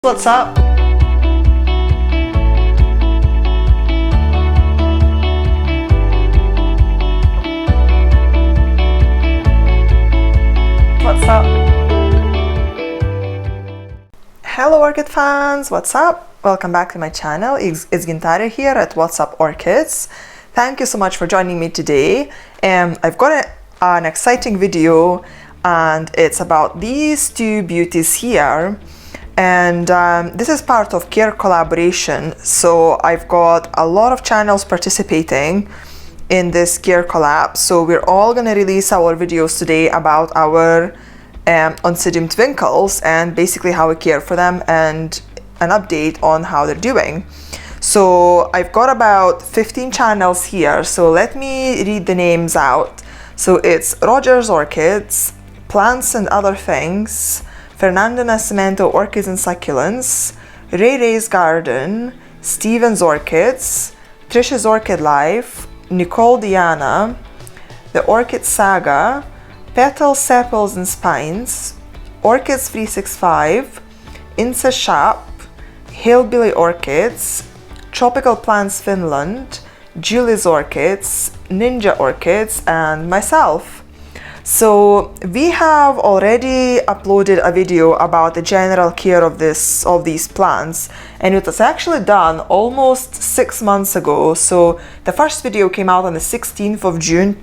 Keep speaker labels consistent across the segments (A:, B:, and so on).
A: What's up? What's up? Hello orchid fans, what's up? Welcome back to my channel. It's Gintare here at What's Up Orchids. Thank you so much for joining me today. I've got an exciting video and it's about these two beauties here. And this is part of Care Collaboration, so I've got a lot of channels participating in this Care Collab. So we're all going to release our videos today about our Oncidium Twinkles and basically how we care for them and an update on how they're doing. So I've got about 15 channels here, so let me read the names out. So it's Roger's Orchids, Plants and Other Things, Fernando Nascimento Orchids and Succulents, Ray Ray's Garden, Steven's Orchids, Trisha's Orchid Life, Nicole Diana, The Orchid Saga, Petals, Sepals and Spines, Orchids 365, Insa Shop, Hillbilly Orchids, Tropical Plants Finland, Julie's Orchids, Ninja Orchids, and myself. So we have already uploaded a video about the general care of these plants, and it was actually done almost 6 months ago. So the first video came out on the 16th of June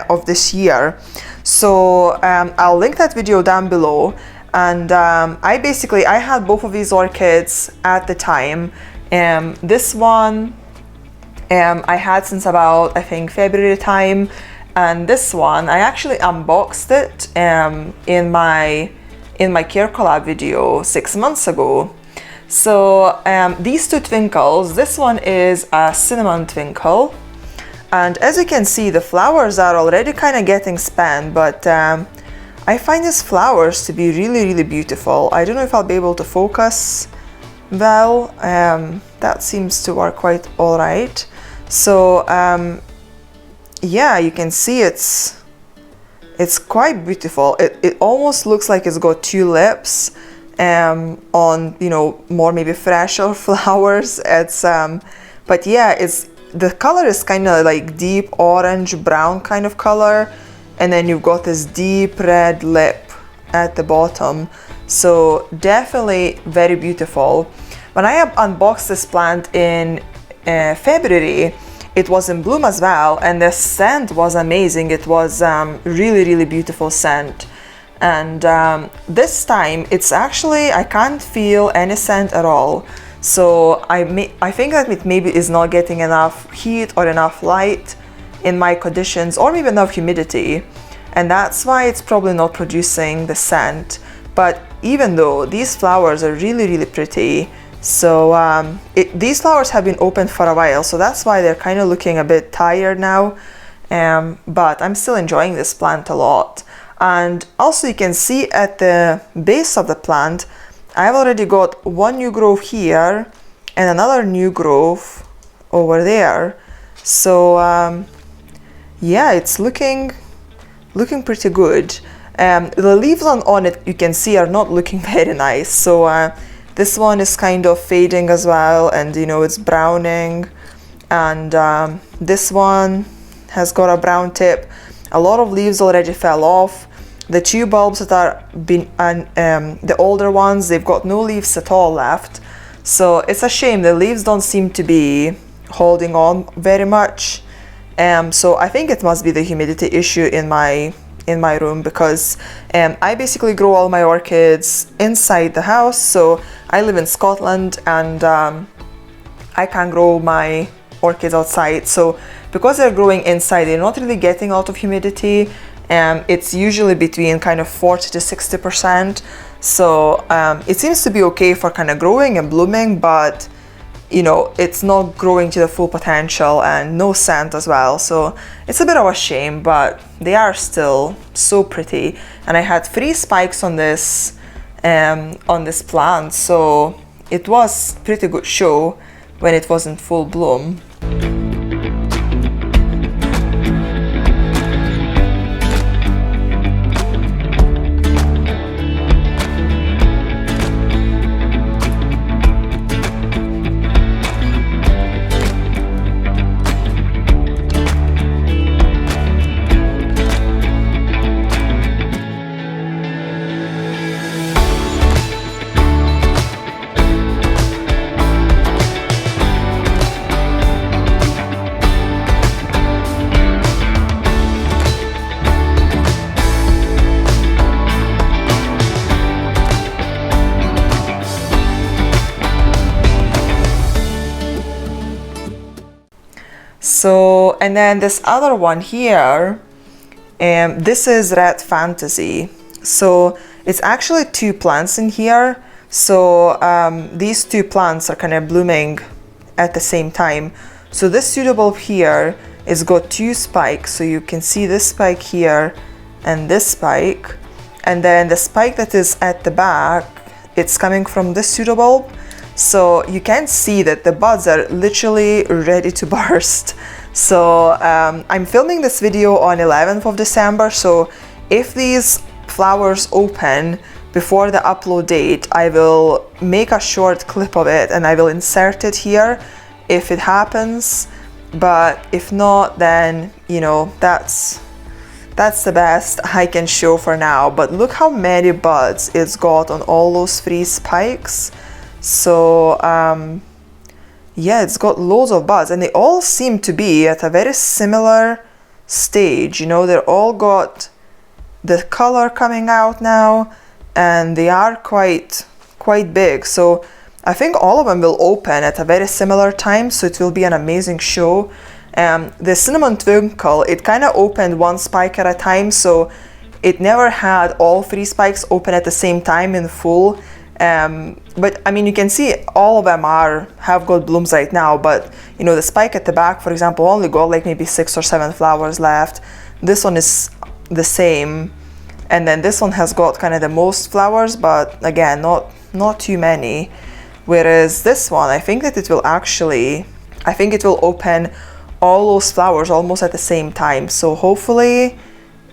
A: of this year. So I'll link that video down below. And I had both of these orchids at the time. This one I had since about, I think, February time. And this one, I actually unboxed it in my Care Collab video 6 months ago. So these two twinkles, this one is a cinnamon twinkle. And as you can see, the flowers are already kind of getting spent, but I find these flowers to be really, really beautiful. I don't know if I'll be able to focus well. That seems to work quite all right. So yeah, you can see it's quite beautiful. It almost looks like it's got tulips on, you know, more maybe fresher flowers. It's but yeah, the color is kind of like deep orange brown kind of color, and then you've got this deep red lip at the bottom. So definitely very beautiful. When I unboxed this plant in February, it was in bloom as well, and the scent was amazing. It was really, really beautiful scent. And this time, it's actually, I can't feel any scent at all. So I think that it maybe is not getting enough heat or enough light in my conditions, or maybe enough humidity. And that's why it's probably not producing the scent. But even though these flowers are really, really pretty, so these flowers have been open for a while, so that's why they're kind of looking a bit tired now. But I'm still enjoying this plant a lot. And also you can see at the base of the plant, I've already got one new growth here and another new growth over there. So yeah, it's looking pretty good. The leaves on it, you can see, are not looking very nice. So this one is kind of fading as well, and you know, it's browning. And this one has got a brown tip. A lot of leaves already fell off. The two bulbs that are the older ones, they've got no leaves at all left. So it's a shame. The leaves don't seem to be holding on very much. So I think it must be the humidity issue in my room, because I basically grow all my orchids inside the house. So I live in Scotland, and I can't grow my orchids outside. So because they're growing inside, they're not really getting a lot of humidity. It's usually between kind of 40 to 60%. So it seems to be okay for kind of growing and blooming, but you know, it's not growing to the full potential, and no scent as well. So it's a bit of a shame, but they are still so pretty. And I had 3 spikes on this plant, so it was pretty good show when it was in full bloom. So, and then this other one here, this is Red Fantasy. So it's actually two plants in here. So these two plants are kind of blooming at the same time. So this pseudobulb here is got two spikes. So you can see this spike here and this spike. And then the spike that is at the back, it's coming from this pseudobulb. So you can see that the buds are literally ready to burst. So I'm filming this video on 11th of December. So if these flowers open before the upload date, I will make a short clip of it and I will insert it here if it happens. But if not, then you know, that's the best I can show for now. But look how many buds it's got on all those three spikes. So yeah, it's got loads of buds and they all seem to be at a very similar stage. You know, they're all got the color coming out now and they are quite big. So I think all of them will open at a very similar time, so it will be an amazing show. The Cinnamon Twinkle, it kind of opened one spike at a time, so it never had all three spikes open at the same time in full. But I mean, you can see all of them have got blooms right now, but you know, the spike at the back, for example, only got like maybe 6 or 7 flowers left. This one is the same, and then this one has got kind of the most flowers, but again, not too many. Whereas this one, I think that it will open all those flowers almost at the same time. So hopefully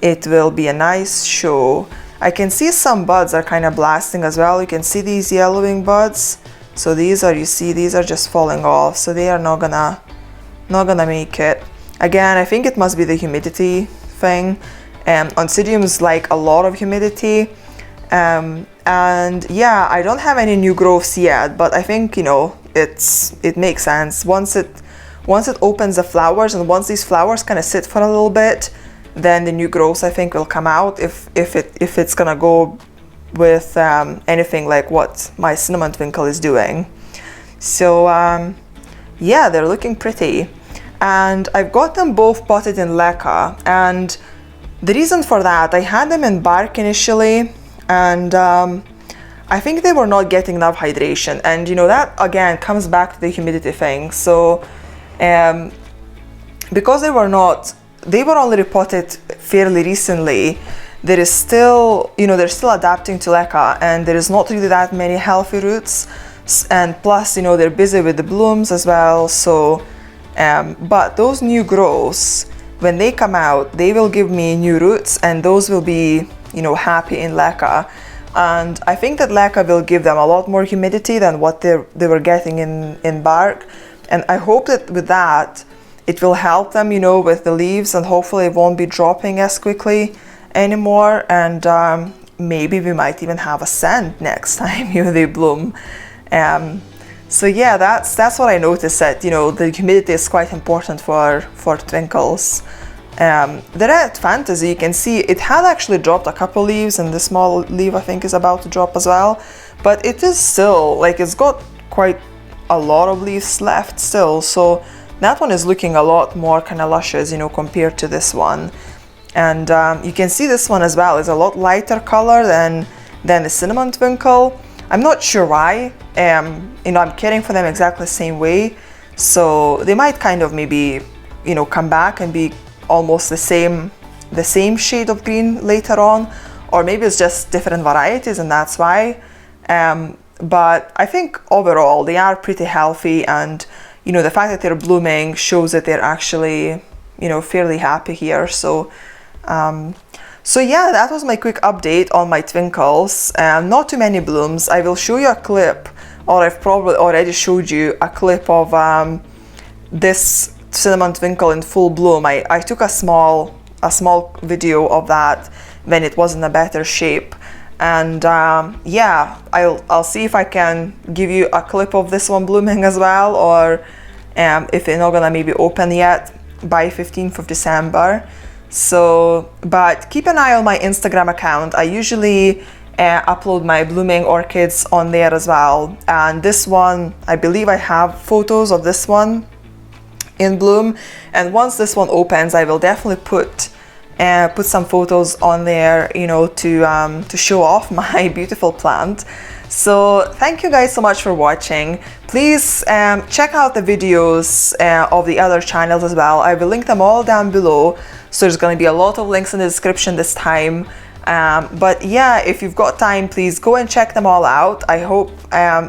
A: it will be a nice show. I can see some buds are kind of blasting as well. You can see these yellowing buds. So these are, you see, these are just falling off. So they are not gonna make it. Again, I think it must be the humidity thing. Oncidiums like a lot of humidity. And yeah, I don't have any new growths yet, but I think, you know, it makes sense. Once it opens the flowers and once these flowers kind of sit for a little bit, then the new growths I think will come out if it's gonna go with anything like what my Cinnamon Twinkle is doing. So yeah, they're looking pretty. And I've got them both potted in leca, and the reason for that, I had them in bark initially, and I think they were not getting enough hydration, and you know, that again comes back to the humidity thing. So because they were only repotted fairly recently, there is still, you know, they're still adapting to leca, and there is not really that many healthy roots, and plus, you know, they're busy with the blooms as well. So but those new growths, when they come out, they will give me new roots, and those will be, you know, happy in leca. And I think that leca will give them a lot more humidity than what they were getting in bark. And I hope that with that, it will help them, you know, with the leaves, and hopefully it won't be dropping as quickly anymore. And maybe we might even have a scent next time, you know, they bloom. So yeah, that's what I noticed, that, you know, the humidity is quite important for Twinkles. The Red Fantasy, you can see it had actually dropped a couple leaves, and the small leaf I think is about to drop as well. But it is still, like, it's got quite a lot of leaves left still. So that one is looking a lot more kind of luscious, you know, compared to this one. And you can see this one as well is a lot lighter color than the Cinnamon Twinkle. I'm not sure why. You know, I'm caring for them exactly the same way. So they might kind of maybe, you know, come back and be almost the same shade of green later on, or maybe it's just different varieties and that's why. But I think overall they are pretty healthy, and you know, the fact that they're blooming shows that they're actually, you know, fairly happy here. So so yeah, that was my quick update on my Twinkles. Not too many blooms. I will show you a clip, or I've probably already showed you a clip of this Cinnamon Twinkle in full bloom. I took a small video of that when it was in a better shape. And yeah, I'll see if I can give you a clip of this one blooming as well, or if they're not gonna maybe open yet by 15th of December. So, but keep an eye on my Instagram account. I usually upload my blooming orchids on there as well. And this one, I believe I have photos of this one in bloom. And once this one opens, I will definitely put some photos on there, you know, to show off my beautiful plant. So thank you guys so much for watching. Please check out the videos of the other channels as well. I will link them all down below, so there's going to be a lot of links in the description this time. But yeah, if you've got time, please go and check them all out. I hope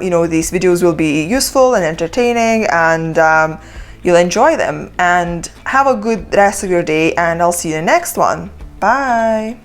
A: you know, these videos will be useful and entertaining, and you'll enjoy them. And have a good rest of your day, and I'll see you in the next one. Bye.